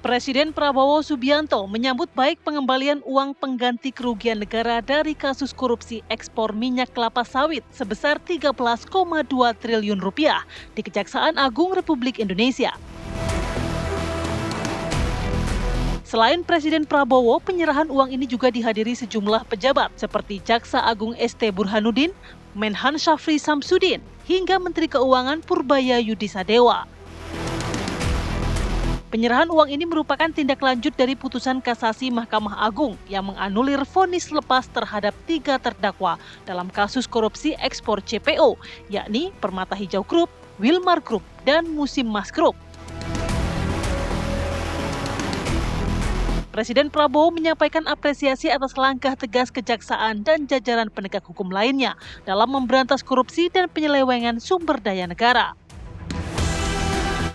Presiden Prabowo Subianto menyambut baik pengembalian uang pengganti kerugian negara dari kasus korupsi ekspor minyak kelapa sawit sebesar 13,2 triliun rupiah di Kejaksaan Agung Republik Indonesia. Selain Presiden Prabowo, penyerahan uang ini juga dihadiri sejumlah pejabat seperti Jaksa Agung ST Burhanuddin, Menhan Syafri Samsudin, hingga Menteri Keuangan Purbaya Yudisadewa. Penyerahan uang ini merupakan tindak lanjut dari putusan kasasi Mahkamah Agung yang menganulir vonis lepas terhadap 3 terdakwa dalam kasus korupsi ekspor CPO, yakni Permata Hijau Group, Wilmar Group, dan Musim Mas Group. Presiden Prabowo menyampaikan apresiasi atas langkah tegas kejaksaan dan jajaran penegak hukum lainnya dalam memberantas korupsi dan penyelewengan sumber daya negara.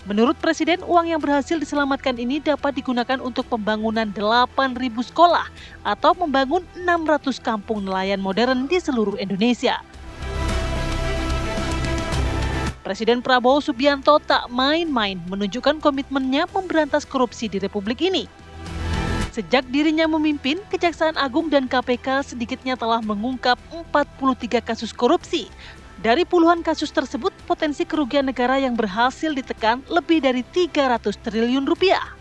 Menurut Presiden, uang yang berhasil diselamatkan ini dapat digunakan untuk pembangunan 8.000 sekolah atau membangun 600 kampung nelayan modern di seluruh Indonesia. Presiden Prabowo Subianto tak main-main menunjukkan komitmennya memberantas korupsi di Republik ini. Sejak dirinya memimpin, Kejaksaan Agung dan KPK sedikitnya telah mengungkap 43 kasus korupsi. Dari puluhan kasus tersebut, potensi kerugian negara yang berhasil ditekan lebih dari 300 triliun rupiah.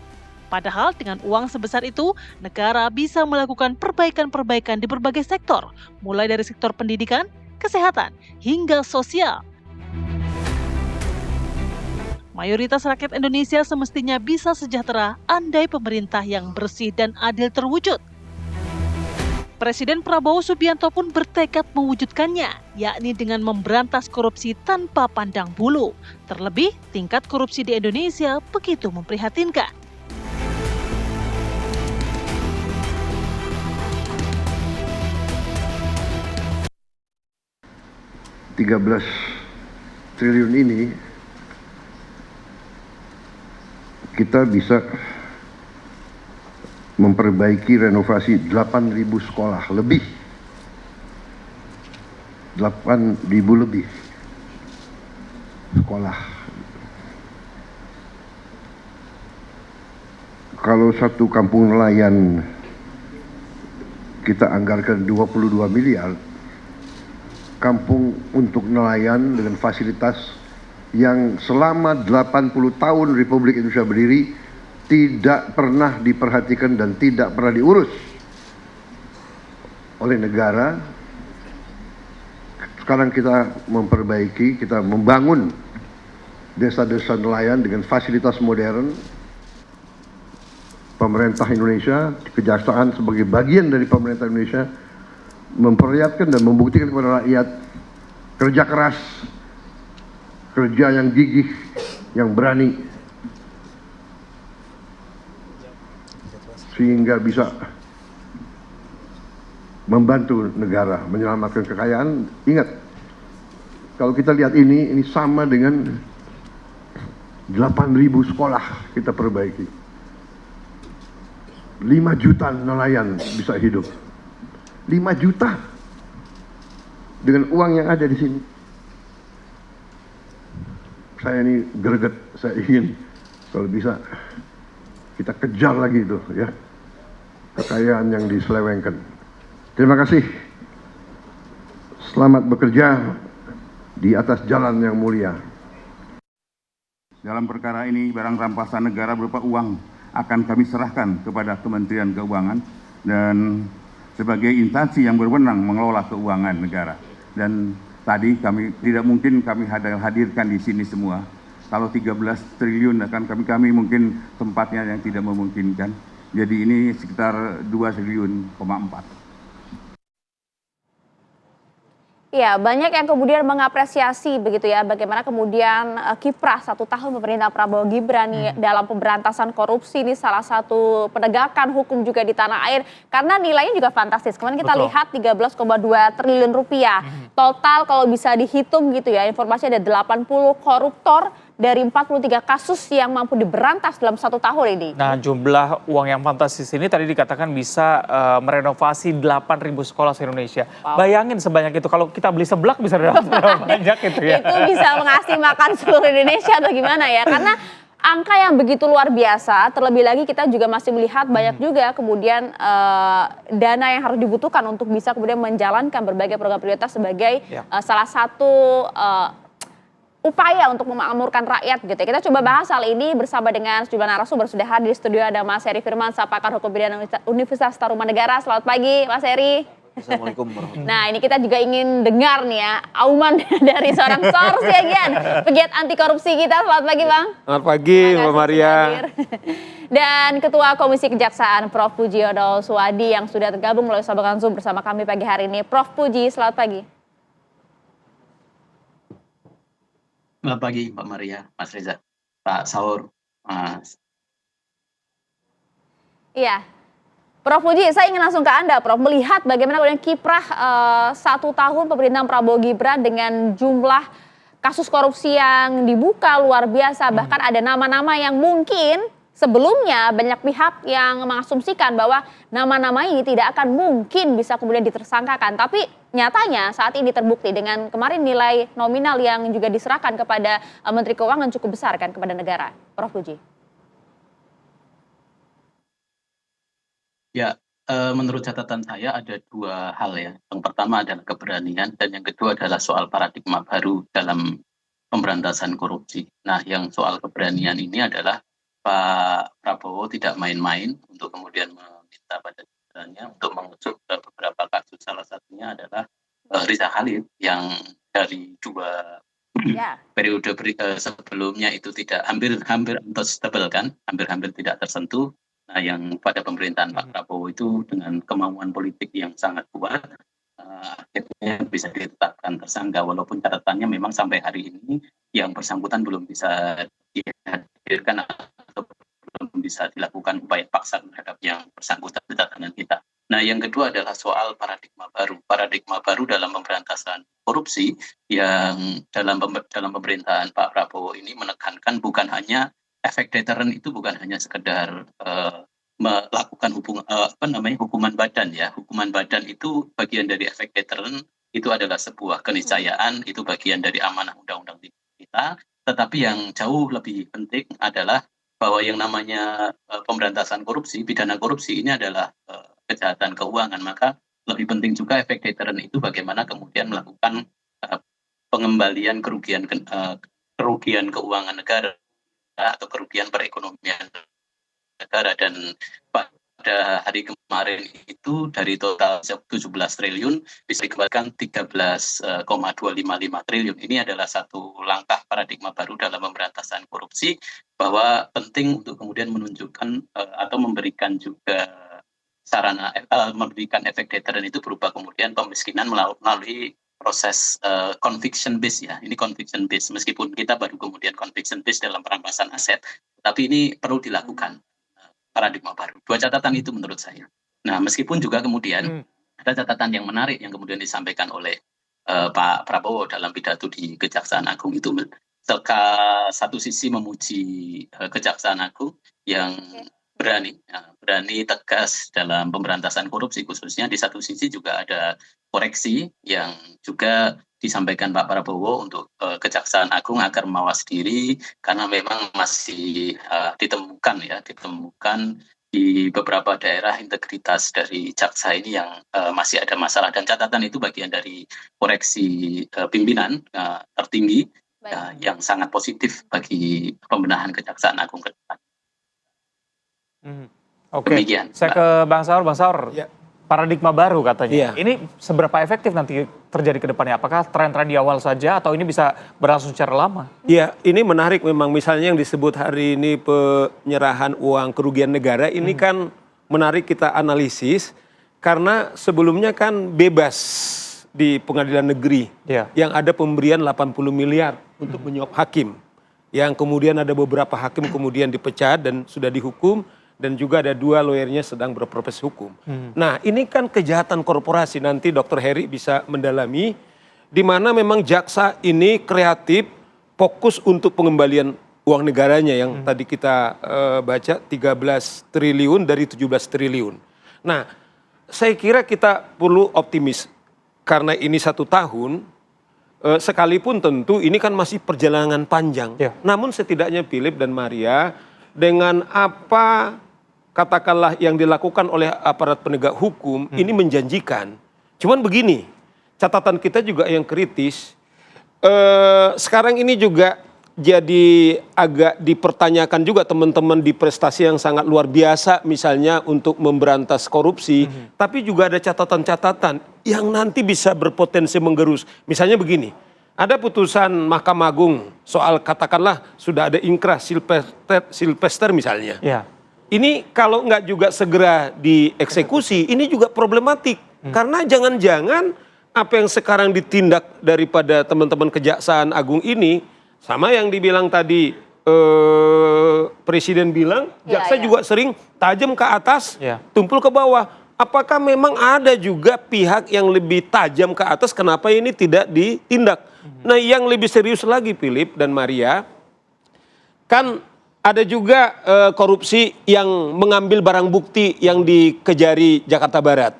Padahal dengan uang sebesar itu, negara bisa melakukan perbaikan-perbaikan di berbagai sektor, mulai dari sektor pendidikan, kesehatan, hingga sosial. Mayoritas rakyat Indonesia semestinya bisa sejahtera andai pemerintah yang bersih dan adil terwujud. Presiden Prabowo Subianto pun bertekad mewujudkannya, yakni dengan memberantas korupsi tanpa pandang bulu. Terlebih, tingkat korupsi di Indonesia begitu memprihatinkan. Rp13 triliun ini kita bisa memperbaiki renovasi 8.000 sekolah lebih. 8.000 lebih sekolah. Kalau satu kampung nelayan kita anggarkan 22 miliar, kampung untuk nelayan dengan fasilitas yang selama 80 tahun Republik Indonesia berdiri tidak pernah diperhatikan dan tidak pernah diurus oleh negara. Sekarang kita memperbaiki, kita membangun desa-desa nelayan dengan fasilitas modern. Pemerintah Indonesia, Kejaksaan sebagai bagian dari pemerintah Indonesia memperlihatkan dan membuktikan kepada rakyat kerja keras, kerja yang gigih, yang berani, sehingga bisa membantu negara menyelamatkan kekayaan. Ingat, kalau kita lihat ini sama dengan 8.000 sekolah kita perbaiki. 5 juta nelayan bisa hidup. 5 juta dengan uang yang ada di sini. Saya ini greget, saya ingin kalau bisa kita kejar lagi itu ya, kekayaan yang diselewengkan. Terima kasih. Selamat bekerja di atas jalan yang mulia. Dalam perkara ini, barang rampasan negara berupa uang akan kami serahkan kepada Kementerian Keuangan dan sebagai instansi yang berwenang mengelola keuangan negara. Dan tadi tidak mungkin kami hadirkan di sini semua. Kalau 13 triliun akan kami mungkin tempatnya yang tidak memungkinkan. Jadi ini sekitar 2,4 triliun. Ya, banyak yang kemudian mengapresiasi begitu ya, bagaimana kemudian kiprah 1 tahun pemerintah Prabowo Gibran dalam pemberantasan korupsi ini salah satu penegakan hukum juga di tanah air, karena nilainya juga fantastis. Kemarin kita lihat 13,2 triliun rupiah. Total kalau bisa dihitung gitu ya, informasi ada 80 koruptor dari 43 kasus yang mampu diberantas dalam 1 tahun ini. Nah, jumlah uang yang fantastis ini tadi dikatakan bisa merenovasi 8.000 sekolah se-Indonesia. Wow. Bayangin sebanyak itu, kalau kita beli seblak bisa dapat berapa banyak itu ya. Itu bisa mengasih makan seluruh Indonesia atau gimana ya, karena angka yang begitu luar biasa, terlebih lagi kita juga masih melihat banyak juga kemudian dana yang harus dibutuhkan untuk bisa kemudian menjalankan berbagai program prioritas sebagai salah satu upaya untuk memakmurkan rakyat gitu ya. Kita coba bahas hal ini bersama dengan sejumlah narasumber. Sudah hadir di studio ada Mas Heri Firmansyah, pakar hukum pidana Universitas Tarumanegara. Selamat pagi Mas Heri. Assalamualaikum warahmatullahi. Nah, ini kita juga ingin dengar nih ya, auman dari seorang Sorsiagian, pegiat anti korupsi kita. Selamat pagi, Bang. Selamat pagi, Mbak Maria. Dan Ketua Komisi Kejaksaan, Prof. Pujiono Suwadi yang sudah tergabung melalui sambungan Zoom bersama kami pagi hari ini. Prof. Puji, selamat pagi. Selamat pagi, Mbak Maria, Mas Reza, Pak Saur, Mas. Iya. Prof. Puji, saya ingin langsung ke Anda, Prof. Melihat bagaimana kemudian kiprah 1 tahun pemerintahan Prabowo Gibran dengan jumlah kasus korupsi yang dibuka luar biasa. Bahkan ada nama-nama yang mungkin sebelumnya banyak pihak yang mengasumsikan bahwa nama-nama ini tidak akan mungkin bisa kemudian ditersangkakan. Tapi nyatanya saat ini terbukti dengan kemarin nilai nominal yang juga diserahkan kepada Menteri Keuangan cukup besar kan kepada negara. Prof. Puji. Ya, menurut catatan saya ada 2 hal ya. Yang pertama adalah keberanian dan yang kedua adalah soal paradigma baru dalam pemberantasan korupsi. Nah, yang soal keberanian ini adalah Pak Prabowo tidak main-main untuk kemudian meminta pada jajarannya untuk mengusut beberapa kasus. Salah satunya adalah Riza Khalid yang dari 2 periode sebelumnya itu tidak hampir untouchable kan, hampir tidak tersentuh. Nah, yang pada pemerintahan Pak Prabowo itu dengan kemauan politik yang sangat kuat, akhirnya bisa ditetapkan tersangka. Walaupun catatannya memang sampai hari ini yang bersangkutan belum bisa dihadirkan atau belum bisa dilakukan upaya paksa terhadap yang bersangkutan di catatan kita. Nah, yang kedua adalah soal paradigma baru. Paradigma baru dalam pemberantasan korupsi yang dalam pemerintahan Pak Prabowo ini menekankan bukan hanya efek deterrent itu bukan hanya sekedar melakukan hukuman badan ya. Hukuman badan itu bagian dari efek deterrent, itu adalah sebuah keniscayaan, itu bagian dari amanah undang-undang kita. Tetapi yang jauh lebih penting adalah bahwa yang namanya pemberantasan korupsi, pidana korupsi ini adalah kejahatan keuangan. Maka lebih penting juga efek deterrent itu bagaimana kemudian melakukan pengembalian kerugian keuangan negara atau kerugian perekonomian negara. Dan pada hari kemarin itu dari total 17 triliun bisa dikembalikan 13,255 triliun. Ini adalah satu langkah paradigma baru dalam pemberantasan korupsi, bahwa penting untuk kemudian menunjukkan atau memberikan juga sarana memberikan efek deterrent itu berupa kemudian pemiskinan melalui proses conviction base ya. Ini conviction base, meskipun kita baru kemudian conviction base dalam perampasan aset, tapi ini perlu dilakukan paradigma baru. 2 catatan itu menurut saya. Nah, meskipun juga kemudian ada catatan yang menarik yang kemudian disampaikan oleh Pak Prabowo dalam pidato di Kejaksaan Agung itu, satu sisi memuji Kejaksaan Agung yang berani tegas dalam pemberantasan korupsi khususnya. Di satu sisi juga ada koreksi yang juga disampaikan Pak Prabowo untuk Kejaksaan Agung agar mawas diri karena memang masih ditemukan di beberapa daerah integritas dari jaksa ini yang masih ada masalah, dan catatan itu bagian dari koreksi pimpinan tertinggi yang sangat positif bagi pembenahan Kejaksaan Agung ke depan. Oke, saya ke Bang Saur. Ya. Paradigma baru katanya. Ini seberapa efektif nanti terjadi ke depannya? Apakah tren-tren di awal saja atau ini bisa berlangsung secara lama? Iya, ini menarik memang. Misalnya yang disebut hari ini penyerahan uang kerugian negara, ini kan menarik kita analisis. Karena sebelumnya kan bebas di pengadilan negeri. Yang ada pemberian 80 miliar untuk menyuap hakim. Yang kemudian ada beberapa hakim kemudian dipecat dan sudah dihukum. Dan juga ada 2 lawyernya sedang berproses hukum. Nah, ini kan kejahatan korporasi, nanti Dr. Heri bisa mendalami, di mana memang jaksa ini kreatif, fokus untuk pengembalian uang negaranya yang tadi kita baca 13 triliun dari 17 triliun. Nah, saya kira kita perlu optimis karena ini 1 tahun sekalipun tentu ini kan masih perjalanan panjang. Ya. Namun setidaknya Philip dan Maria dengan apa katakanlah yang dilakukan oleh aparat penegak hukum ini menjanjikan. Cuman begini, catatan kita juga yang kritis. Sekarang ini juga jadi agak dipertanyakan juga teman-teman di prestasi yang sangat luar biasa misalnya untuk memberantas korupsi, tapi juga ada catatan-catatan yang nanti bisa berpotensi menggerus. Misalnya begini, ada putusan Mahkamah Agung soal katakanlah sudah ada inkrah Silvester misalnya. Ya. Ini kalau nggak juga segera dieksekusi, ini juga problematik. Karena jangan-jangan apa yang sekarang ditindak daripada teman-teman Kejaksaan Agung ini, sama yang dibilang tadi Presiden bilang, jaksa juga sering tajam ke atas, tumpul ke bawah. Apakah memang ada juga pihak yang lebih tajam ke atas, kenapa ini tidak ditindak? Nah yang lebih serius lagi Philip dan Maria, kan ada juga korupsi yang mengambil barang bukti yang di Kejari Jakarta Barat.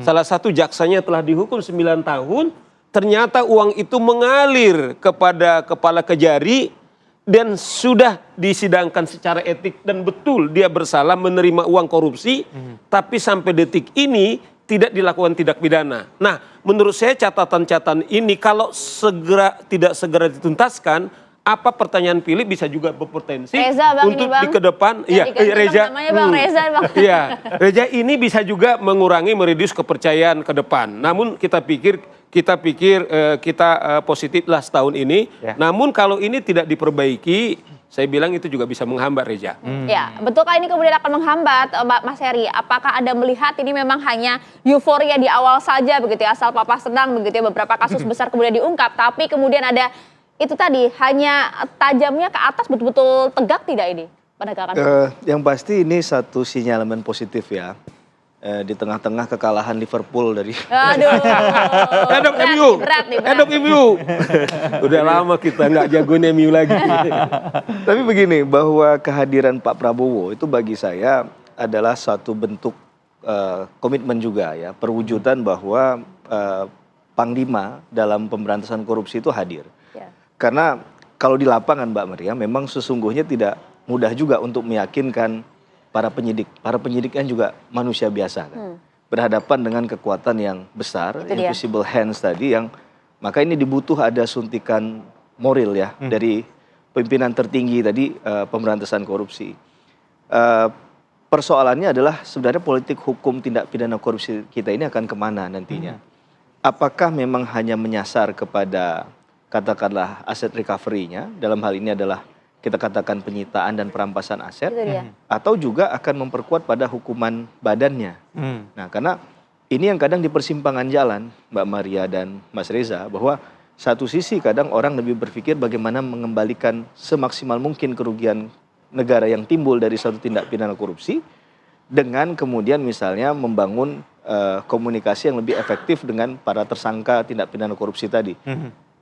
Salah satu jaksanya telah dihukum 9 tahun, ternyata uang itu mengalir kepada kepala Kejari dan sudah disidangkan secara etik dan betul dia bersalah menerima uang korupsi, tapi sampai detik ini tidak dilakukan tindak pidana. Nah, menurut saya catatan-catatan ini kalau tidak segera dituntaskan, apa pertanyaan Philip bisa juga berpotensi Reza, Bang, untuk ini, Bang. di ke depan, iya Reza, namanya Bang Reza, Bang. iya Reza ini bisa juga mengurangi mereduce kepercayaan ke depan. Namun kita pikir kita positif lah setahun ini. Namun kalau ini tidak diperbaiki, saya bilang itu juga bisa menghambat Reza. Ya, betulkah ini kemudian akan menghambat Mas Heri? Apakah Anda melihat ini memang hanya euforia di awal saja begitu ya, asal papa senang begitu ya, beberapa kasus besar kemudian diungkap, tapi kemudian ada itu tadi hanya tajamnya ke atas, betul-betul tegak tidak ini penegakan? Yang pasti ini satu sinyalemen positif ya. Di tengah-tengah kekalahan Liverpool dari Edok MU. Edok MU. Udah lama kita nggak jagoin MU lagi. Tapi begini, bahwa kehadiran Pak Prabowo itu bagi saya adalah satu bentuk komitmen juga ya, perwujudan bahwa Panglima dalam pemberantasan korupsi itu hadir. Karena kalau di lapangan Mbak Maria memang sesungguhnya tidak mudah juga untuk meyakinkan para penyidik. Para penyidik kan juga manusia biasa kan. Berhadapan dengan kekuatan yang besar, invisible hands tadi, yang maka ini dibutuh ada suntikan moral ya dari pimpinan tertinggi tadi pemberantasan korupsi. Persoalannya adalah sebenarnya politik hukum tindak pidana korupsi kita ini akan kemana nantinya. Apakah memang hanya menyasar kepada katakanlah aset recovery-nya, dalam hal ini adalah kita katakan penyitaan dan perampasan aset, atau juga akan memperkuat pada hukuman badannya. Nah, karena ini yang kadang di persimpangan jalan, Mbak Maria dan Mas Reza, bahwa satu sisi kadang orang lebih berpikir bagaimana mengembalikan semaksimal mungkin kerugian negara yang timbul dari suatu tindak pidana korupsi, dengan kemudian misalnya membangun komunikasi yang lebih efektif dengan para tersangka tindak pidana korupsi tadi.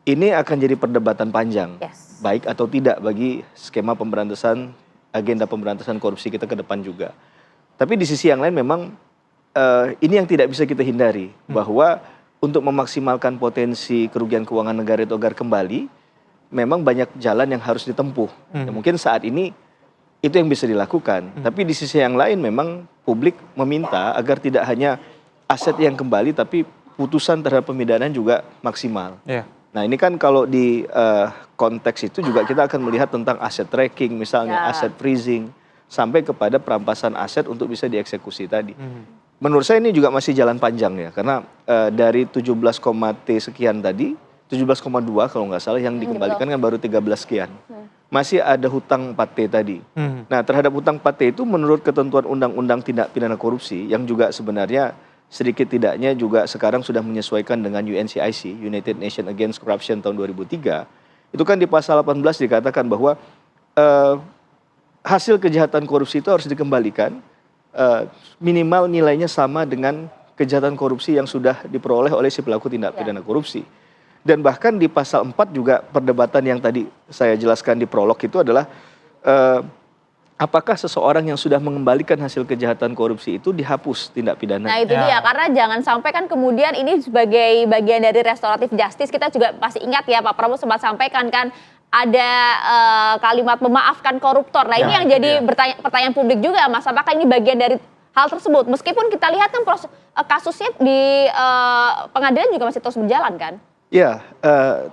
Ini akan jadi perdebatan panjang, baik atau tidak bagi skema pemberantasan, agenda pemberantasan korupsi kita ke depan juga. Tapi di sisi yang lain memang ini yang tidak bisa kita hindari, bahwa untuk memaksimalkan potensi kerugian keuangan negara itu agar kembali, memang banyak jalan yang harus ditempuh. Ya, mungkin saat ini itu yang bisa dilakukan, tapi di sisi yang lain memang publik meminta agar tidak hanya aset yang kembali, tapi putusan terhadap pemidanaan juga maksimal. Nah ini kan kalau di konteks itu juga kita akan melihat tentang aset tracking misalnya, aset freezing, sampai kepada perampasan aset untuk bisa dieksekusi tadi. Menurut saya ini juga masih jalan panjang ya, karena dari 17, sekian tadi, 17,2 kalau nggak salah yang dikembalikan kan baru 13 sekian. Masih ada hutang 4T tadi. Nah terhadap hutang 4T itu menurut ketentuan Undang-Undang Tindak Pidana Korupsi, yang juga sebenarnya sedikit tidaknya juga sekarang sudah menyesuaikan dengan UNCIC, United Nations Against Corruption tahun 2003, itu kan di pasal 18 dikatakan bahwa hasil kejahatan korupsi itu harus dikembalikan minimal nilainya sama dengan kejahatan korupsi yang sudah diperoleh oleh si pelaku tindak pidana korupsi. Dan bahkan di pasal 4 juga perdebatan yang tadi saya jelaskan di prolog itu adalah apakah seseorang yang sudah mengembalikan hasil kejahatan korupsi itu dihapus tindak pidana? Nah itu dia, karena jangan sampai kan kemudian ini sebagai bagian dari restoratif justice, kita juga pasti ingat ya Pak Prabowo sempat sampaikan kan ada kalimat memaafkan koruptor. Nah ini yang jadi pertanyaan publik juga, Mas, apakah ini bagian dari hal tersebut? Meskipun kita lihat kan kasusnya di pengadilan juga masih terus berjalan kan? Ya,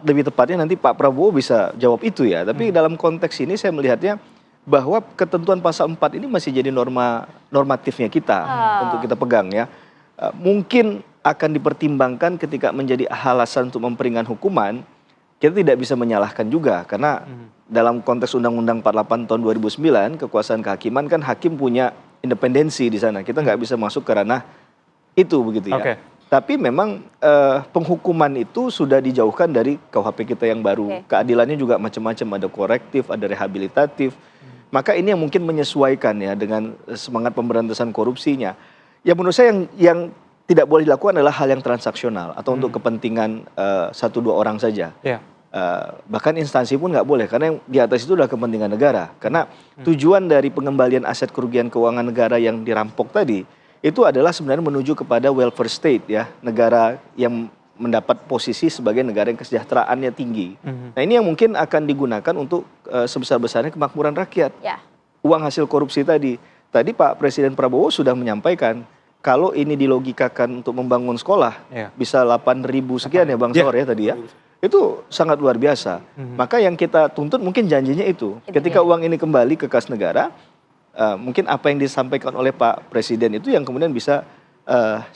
lebih tepatnya nanti Pak Prabowo bisa jawab itu ya. Tapi dalam konteks ini saya melihatnya bahwa ketentuan pasal 4 ini masih jadi normatifnya kita untuk kita pegang ya. Mungkin akan dipertimbangkan ketika menjadi alasan untuk memperingan hukuman, kita tidak bisa menyalahkan juga. Karena dalam konteks Undang-Undang 48 tahun 2009, kekuasaan kehakiman kan hakim punya independensi di sana. Kita nggak bisa masuk ke ranah itu begitu ya. Tapi memang penghukuman itu sudah dijauhkan dari KUHP kita yang baru. Keadilannya juga macam-macam, ada korektif, ada rehabilitatif. Maka ini yang mungkin menyesuaikan ya dengan semangat pemberantasan korupsinya. Ya menurut saya yang tidak boleh dilakukan adalah hal yang transaksional atau untuk kepentingan 1-2 orang saja. Bahkan instansi pun nggak boleh, karena yang di atas itu adalah kepentingan negara. Karena tujuan dari pengembalian aset kerugian keuangan negara yang dirampok tadi itu adalah sebenarnya menuju kepada welfare state ya, negara yang mendapat posisi sebagai negara yang kesejahteraannya tinggi. Nah ini yang mungkin akan digunakan untuk sebesar-besarnya kemakmuran rakyat. Uang hasil korupsi tadi Pak Presiden Prabowo sudah menyampaikan kalau ini dilogikakan untuk membangun sekolah bisa 8.000 sekian ya Bang Saur ya tadi ya. Itu sangat luar biasa. Maka yang kita tuntut mungkin janjinya itu. Ketika uang ini kembali ke kas negara, mungkin apa yang disampaikan oleh Pak Presiden itu yang kemudian bisa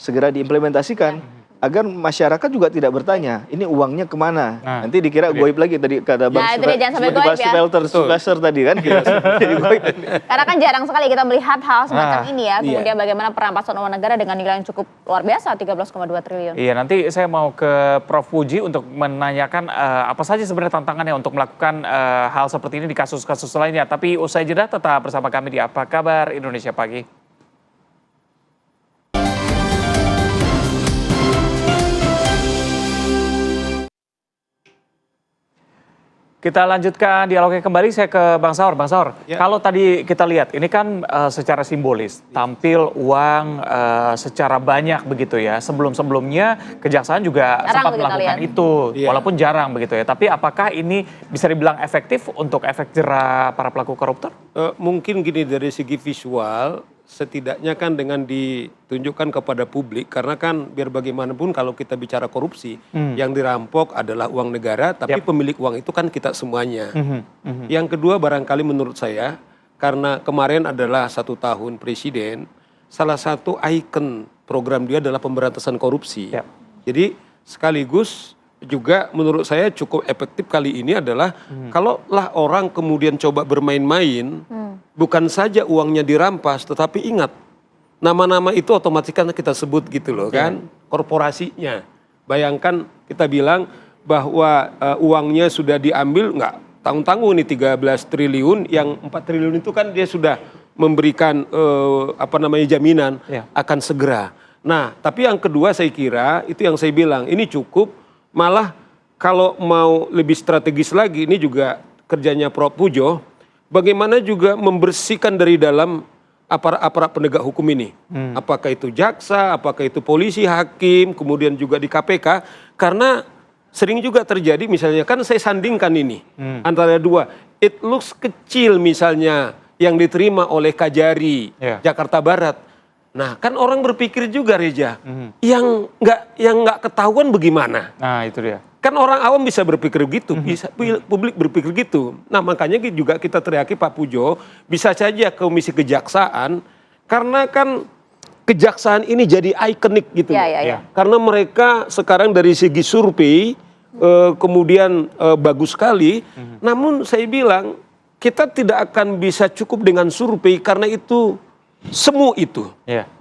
segera diimplementasikan. Agar masyarakat juga tidak bertanya, ini uangnya kemana? Nanti dikira goib lagi tadi kata Bang Sylvester tadi kan. Karena kan jarang sekali kita melihat hal semacam ini ya. Kemudian bagaimana perampasan uang negara dengan nilai yang cukup luar biasa, 13,2 triliun. Iya, nanti saya mau ke Prof. Puji untuk menanyakan apa saja sebenarnya tantangannya untuk melakukan hal seperti ini di kasus-kasus lainnya. Tapi usai jeda tetap bersama kami di Apa Kabar Indonesia Pagi. Kita lanjutkan dialognya kembali, saya ke Bang Saur. Bang Saur, kalau tadi kita lihat, ini kan secara simbolis, tampil uang secara banyak begitu ya. Sebelum-sebelumnya Kejaksaan juga sempat melakukan itu, walaupun jarang begitu ya. Tapi apakah ini bisa dibilang efektif untuk efek jera para pelaku koruptor? Mungkin gini, dari segi visual, setidaknya kan dengan ditunjukkan kepada publik, karena kan biar bagaimanapun kalau kita bicara korupsi, yang dirampok adalah uang negara, tapi pemilik uang itu kan kita semuanya. Yang kedua barangkali menurut saya, karena kemarin adalah 1 tahun presiden, salah satu ikon program dia adalah pemberantasan korupsi. Jadi sekaligus juga menurut saya cukup efektif kali ini adalah kalau lah orang kemudian coba bermain-main, bukan saja uangnya dirampas, tetapi ingat nama-nama itu otomatis kan kita sebut gitu loh kan, korporasinya. Bayangkan kita bilang bahwa uangnya sudah diambil, nggak tanggung-tanggung nih 13 triliun, yang 4 triliun itu kan dia sudah memberikan jaminan akan segera. Nah, tapi yang kedua saya kira itu yang saya bilang, ini cukup, malah kalau mau lebih strategis lagi, ini juga kerjanya Prof. Pujo, bagaimana juga membersihkan dari dalam aparat penegak hukum ini. Apakah itu jaksa, apakah itu polisi, hakim, kemudian juga di KPK. Karena sering juga terjadi, misalnya kan saya sandingkan ini antara dua. It looks kecil misalnya yang diterima oleh Kajari, Jakarta Barat. Nah kan orang berpikir juga Reza, yang nggak ketahuan bagaimana? Nah itu dia. Kan orang awam bisa berpikir gitu, bisa publik berpikir gitu. Nah makanya juga kita teriaki Pak Pujo, bisa saja Komisi Kejaksaan, karena kan Kejaksaan ini jadi ikonik gitu. Karena mereka sekarang dari segi survei, kemudian bagus sekali, namun saya bilang kita tidak akan bisa cukup dengan survei karena itu semu itu.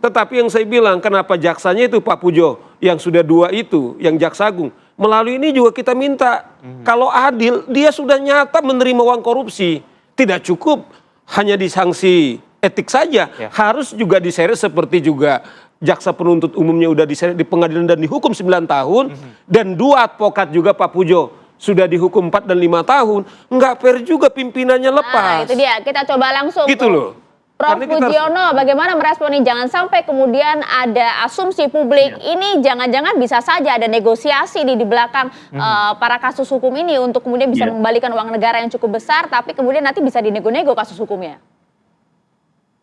Tetapi yang saya bilang, kenapa jaksanya itu Pak Pujo, yang sudah 2 itu, yang Jaksa Agung, melalui ini juga kita minta, kalau adil, dia sudah nyata menerima uang korupsi. Tidak cukup hanya disanksi etik saja, harus juga diseret seperti juga jaksa penuntut umumnya udah diseret di pengadilan dan dihukum 9 tahun, dan 2 advokat juga Pak Pujo sudah dihukum 4 dan 5 tahun, nggak fair juga pimpinannya Nah, lepas. itu dia. Kita coba langsung Gitu tuh. loh. Prof. Karena kita harus- Pujiono, bagaimana meresponi jangan sampai kemudian ada asumsi publik ini jangan-jangan bisa saja ada negosiasi nih di belakang para kasus hukum ini untuk kemudian bisa mengembalikan uang negara yang cukup besar, tapi kemudian nanti bisa dinego-nego kasus hukumnya.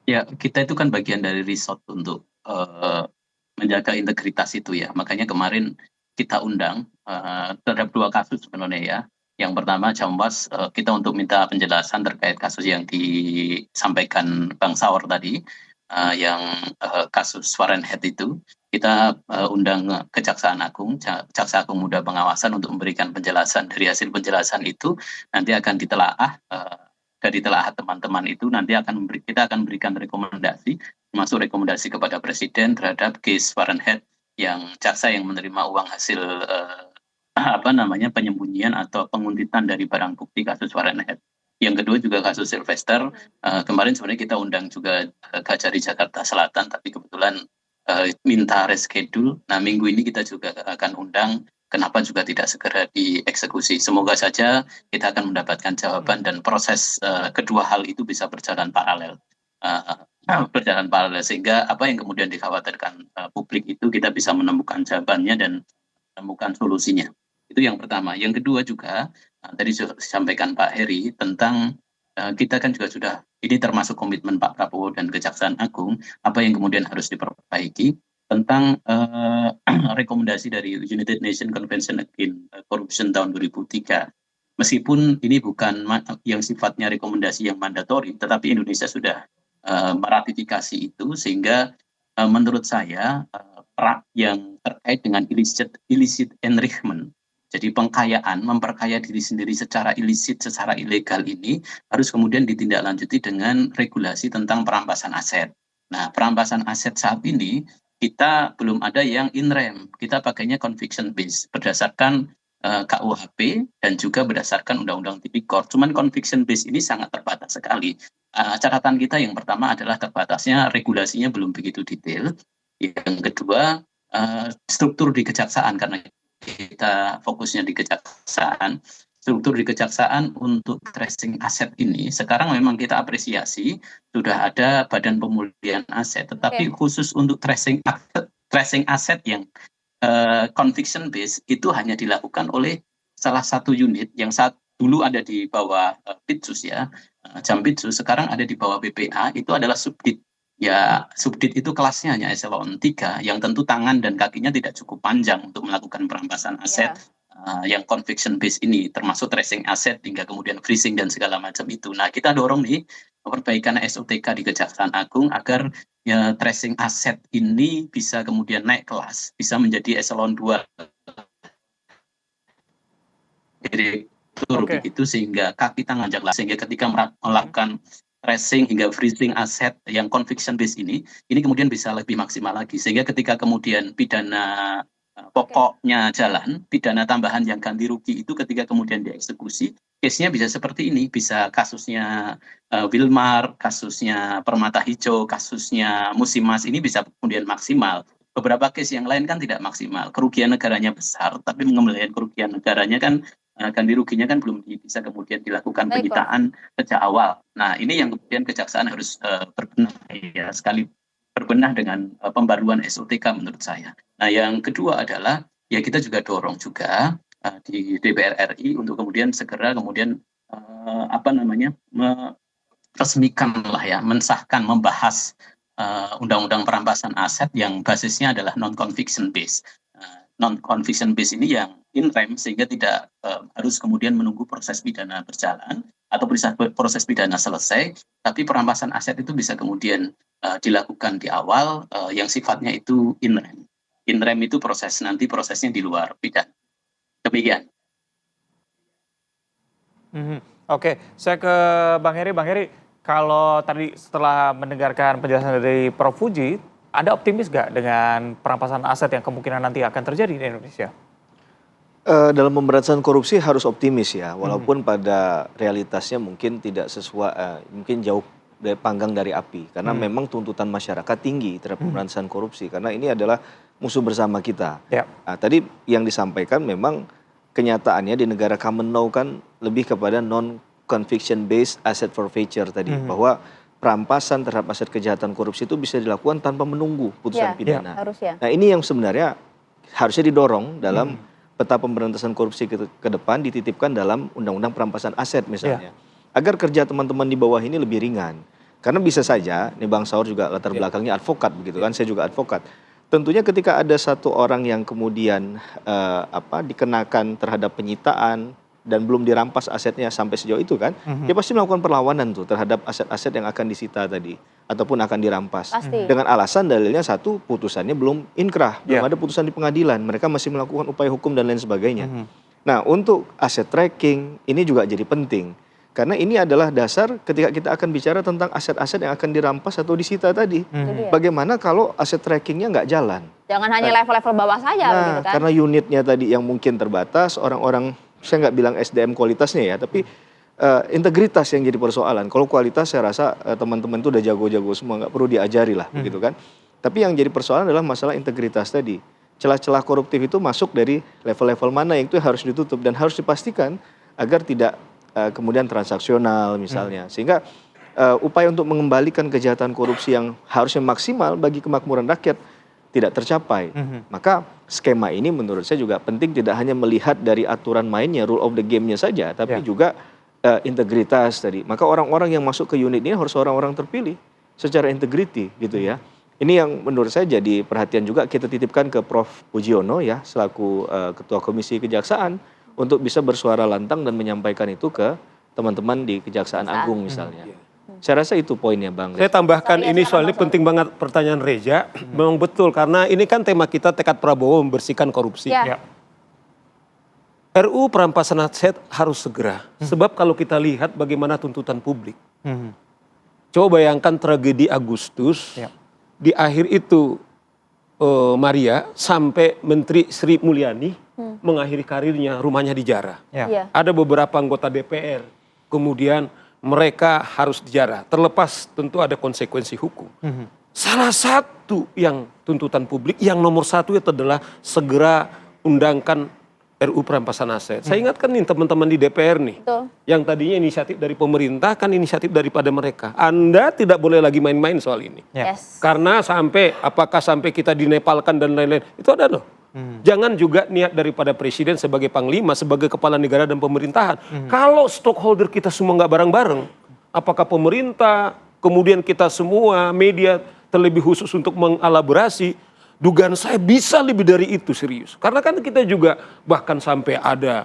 Ya, kita itu kan bagian dari resort untuk menjaga integritas itu ya. Makanya kemarin kita undang terhadap 2 kasus sebenarnya ya. Yang pertama Jamwas, kita untuk minta penjelasan terkait kasus yang disampaikan Bang Saur tadi, yang kasus Fahrenheit itu. Kita undang Kejaksaan Agung, Jaksa Agung Muda Pengawasan untuk memberikan penjelasan. Dari hasil penjelasan itu nanti akan ditelaah, dari telaah teman-teman itu nanti kita akan berikan rekomendasi, termasuk rekomendasi kepada Presiden terhadap case Fahrenheit yang jaksa yang menerima uang hasil penyembunyian atau penguntitan dari barang bukti kasus Fahrenheit. Yang kedua juga kasus Sylvester. Kemarin sebenarnya kita undang juga Kajari Jakarta Selatan, tapi kebetulan minta reschedule. Nah, minggu ini kita juga akan undang. Kenapa juga tidak segera dieksekusi? Semoga saja kita akan mendapatkan jawaban dan proses kedua hal itu bisa berjalan paralel. Sehingga apa yang kemudian dikhawatirkan publik itu kita bisa menemukan jawabannya dan menemukan solusinya. Itu yang pertama. Yang kedua juga tadi disampaikan Pak Heri tentang kita kan juga sudah, ini termasuk komitmen Pak Prabowo dan Kejaksaan Agung, apa yang kemudian harus diperbaiki tentang rekomendasi dari United Nations Convention Against Corruption tahun 2003. Meskipun ini bukan yang sifatnya rekomendasi yang mandatori, tetapi Indonesia sudah meratifikasi itu, sehingga menurut saya yang terkait dengan illicit enrichment, jadi pengkayaan, memperkaya diri sendiri secara illicit, secara ilegal ini harus kemudian ditindaklanjuti dengan regulasi tentang perampasan aset. Nah, perampasan aset saat ini kita belum ada yang in rem, kita pakainya conviction based berdasarkan KUHP dan juga berdasarkan Undang-Undang Tipikor. Cuman conviction based ini sangat terbatas sekali. Catatan kita yang pertama adalah terbatasnya regulasinya belum begitu detail. Yang kedua, struktur di kejaksaan, karena kita fokusnya di kejaksaan, struktur di kejaksaan untuk tracing aset ini sekarang memang kita apresiasi sudah ada Badan Pemulihan Aset, tetapi khusus untuk tracing aset yang conviction based itu hanya dilakukan oleh salah satu unit yang dulu ada di bawah Pitsus ya, Jampitsus, sekarang ada di bawah BPA, itu adalah Subdit. Ya, Subdit itu kelasnya hanya eselon 3 yang tentu tangan dan kakinya tidak cukup panjang untuk melakukan perampasan aset yang conviction based ini, termasuk tracing aset hingga kemudian freezing dan segala macam itu. Nah, kita dorong nih perbaikan SOTK di Kejaksaan Agung agar tracing aset ini bisa kemudian naik kelas, bisa menjadi eselon 2 direktur begitu, sehingga kaki tangan jelas, sehingga ketika melakukan tracing hingga freezing aset yang conviction based ini kemudian bisa lebih maksimal lagi, sehingga ketika kemudian pidana pokoknya jalan, pidana tambahan yang ganti rugi itu ketika kemudian dieksekusi, case-nya bisa seperti ini, bisa kasusnya Wilmar, kasusnya Permata Hijau, kasusnya Musimas ini bisa kemudian maksimal. Beberapa case yang lain kan tidak maksimal, kerugian negaranya besar, tapi pengembalian kerugian negaranya kan ganti ruginya kan belum bisa kemudian dilakukan penyitaan sejak awal. Nah, ini yang kemudian Kejaksaan harus berbenah ya, sekali berbenah dengan pembaruan SOTK menurut saya. Nah, yang kedua adalah ya kita juga dorong juga di DPR RI untuk kemudian segera kemudian meresmikan lah ya, mensahkan, membahas undang-undang perampasan aset yang basisnya adalah non-conviction based. Non-conviction based ini yang in rem, sehingga tidak harus kemudian menunggu proses pidana berjalan atau proses pidana selesai, tapi perampasan aset itu bisa kemudian dilakukan di awal yang sifatnya itu in rem. In rem itu prosesnya di luar pidana. Demikian. Oke, saya ke Bang Heri. Bang Heri, kalau tadi setelah mendengarkan penjelasan dari Prof. Puji, Anda optimis nggak dengan perampasan aset yang kemungkinan nanti akan terjadi di Indonesia? Dalam pemberantasan korupsi harus optimis ya, walaupun pada realitasnya mungkin tidak sesuai, mungkin jauh panggang dari api, karena memang tuntutan masyarakat tinggi terhadap pemberantasan korupsi, karena ini adalah musuh bersama kita. Nah, tadi yang disampaikan memang kenyataannya di negara common law kan lebih kepada non-conviction based asset forfeiture tadi. Bahwa perampasan terhadap aset kejahatan korupsi itu bisa dilakukan tanpa menunggu putusan pidana. Harusnya. Nah ini yang sebenarnya harusnya didorong dalam peta pemberantasan korupsi ke depan, dititipkan dalam undang-undang perampasan aset misalnya. Agar kerja teman-teman di bawah ini lebih ringan. Karena bisa saja, nih Bang Saur juga latar belakangnya advokat begitu kan, saya juga advokat. Tentunya ketika ada satu orang yang kemudian dikenakan terhadap penyitaan dan belum dirampas asetnya sampai sejauh itu kan, dia pasti melakukan perlawanan tuh terhadap aset-aset yang akan disita tadi ataupun akan dirampas. Pasti. Dengan alasan dalilnya satu, putusannya belum inkrah, belum ada putusan di pengadilan, mereka masih melakukan upaya hukum dan lain sebagainya. Nah, untuk aset tracking ini juga jadi penting. Karena ini adalah dasar ketika kita akan bicara tentang aset-aset yang akan dirampas atau disita tadi. Bagaimana kalau aset trackingnya nggak jalan? Jangan hanya level-level bawah saja begitu kan. Karena unitnya tadi yang mungkin terbatas, orang-orang, saya nggak bilang SDM kualitasnya ya, tapi integritas yang jadi persoalan. Kalau kualitas saya rasa teman-teman itu udah jago-jago semua, nggak perlu diajari lah begitu kan. Tapi yang jadi persoalan adalah masalah integritas tadi. Celah-celah koruptif itu masuk dari level-level mana yang itu harus ditutup dan harus dipastikan agar tidak kemudian transaksional misalnya. Sehingga upaya untuk mengembalikan kejahatan korupsi yang harusnya maksimal bagi kemakmuran rakyat tidak tercapai. Maka skema ini menurut saya juga penting, tidak hanya melihat dari aturan mainnya, rule of the game-nya saja, tapi juga integritas tadi. Maka orang-orang yang masuk ke unit ini harus orang-orang terpilih secara integriti gitu ya. Ini yang menurut saya jadi perhatian juga kita titipkan ke Prof. Pujiono ya, selaku Ketua Komisi Kejaksaan, untuk bisa bersuara lantang dan menyampaikan itu ke teman-teman di Kejaksaan Agung misalnya. Saya rasa itu poinnya Bang. Saya tambahkan ini soalnya penting banget pertanyaan Reza. Memang betul karena ini kan tema kita tekad Prabowo membersihkan korupsi. RUU perampasan aset harus segera. Sebab kalau kita lihat bagaimana tuntutan publik. Coba bayangkan tragedi Agustus. Di akhir itu Maria sampai Menteri Sri Mulyani mengakhiri karirnya, rumahnya dijarah. Ada beberapa anggota DPR, kemudian mereka harus dijarah. Terlepas tentu ada konsekuensi hukum. Salah satu yang tuntutan publik, yang nomor satu itu adalah segera undangkan RUU perampasan aset. Saya ingatkan nih teman-teman di DPR nih, yang tadinya inisiatif dari pemerintah kan inisiatif daripada mereka. Anda tidak boleh lagi main-main soal ini. Karena apakah sampai kita dinepalkan dan lain-lain, itu ada loh. Jangan juga niat daripada presiden sebagai panglima, sebagai kepala negara dan pemerintahan. Kalau stockholder kita semua nggak bareng-bareng, apakah pemerintah, kemudian kita semua, media terlebih khusus untuk mengelaborasi, dugaan saya bisa lebih dari itu serius. Karena kan kita juga bahkan sampai ada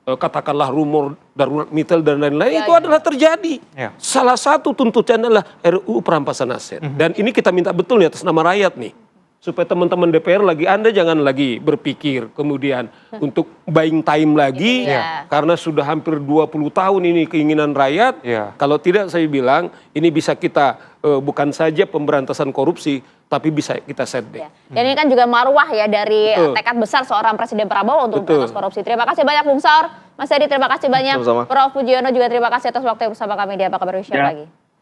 katakanlah rumor darurat mitel dan lain-lain, itu adalah terjadi. Salah satu tuntutan adalah RUU perampasan aset. Dan ini kita minta betul nih atas nama rakyat nih. Supaya teman-teman DPR Anda jangan lagi berpikir kemudian untuk buying time lagi. Karena sudah hampir 20 tahun ini keinginan rakyat. Kalau tidak saya bilang ini bisa kita bukan saja pemberantasan korupsi, tapi bisa kita setback. Dan ini kan juga marwah ya dari tekad besar seorang Presiden Prabowo untuk memberantas korupsi. Terima kasih banyak Bung Saur, Mas Edi terima kasih banyak. Prof. Pujiono juga terima kasih atas waktu bersama kami di Apa Kabar Indonesia Pagi.